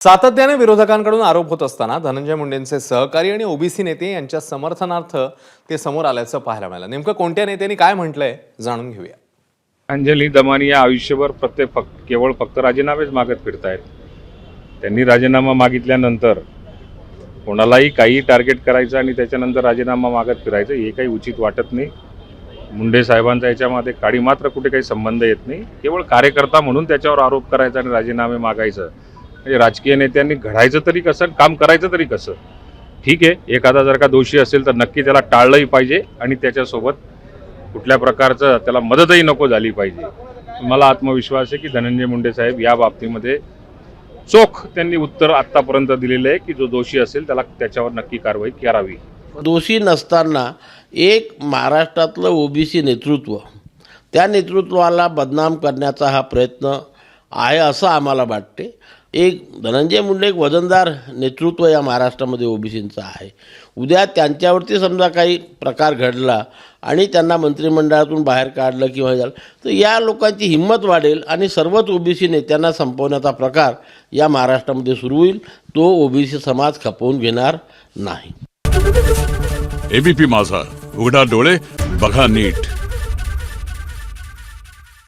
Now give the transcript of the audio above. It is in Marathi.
सातत्याने विरोधकांकडून आरोप होत असताना धनंजय मुंडेंचे सहकारी आणि ओबीसी नेते यांच्या समर्थनार्थ ते समोर आल्याचं पाहायला मिळालं। नेमकं कोणत्या नेत्यांनी काय म्हटलंय जाणून घेऊया। अंजली दमानी या आयुष्यभर केवळ फक्त राजीनामेच मागत फिरतायत। त्यांनी राजीनामा मागितल्यानंतर कोणालाही काही टार्गेट करायचं आणि त्याच्यानंतर राजीनामा मागत फिरायचं हे काही उचित वाटत नाही। मुंडे साहेबांचा याच्यामध्ये काडी मात्र कुठे काही संबंध येत नाही। केवळ कार्यकर्ता म्हणून त्याच्यावर आरोप करायचा आणि राजीनामे मागायचं म्हणजे राजकीय नेत्यांनी घडायचं तरी कसं, काम करायचं तरी कसं? ठीक आहे, एखादा जर का दोषी असेल तर नक्की त्याला टाळलंही पाहिजे आणि त्याच्यासोबत कुठल्या प्रकारचं त्याला मदतही नको झाली पाहिजे। मला आत्मविश्वास आहे की धनंजय मुंडे साहेब या बाबतीमध्ये चोख त्यांनी उत्तर आतापर्यंत दिलेलं आहे की जो दोषी असेल त्याला त्याच्यावर नक्की कारवाई करावी। दोषी नसताना एक महाराष्ट्रातलं ओबीसी नेतृत्व, त्या नेतृत्वाला बदनाम करण्याचा हा प्रयत्न आहे असं आम्हाला वाटते। एक धनंजय मुंडे एक वजनदार नेतृत्व या महाराष्ट्रामध्ये ओबीसींचं आहे। उद्या त्यांच्यावरती समजा काही प्रकार घडला आणि त्यांना मंत्रिमंडळातून बाहेर काढलं किंवा झालं तर या लोकांची हिंमत वाढेल आणि सर्वच ओबीसी नेत्यांना संपवण्याचा प्रकार या महाराष्ट्रामध्ये सुरू होईल। तो ओबीसी समाज खपवून घेणार नाही। एबीपी माझा, उघडा डोळे बघा नीट।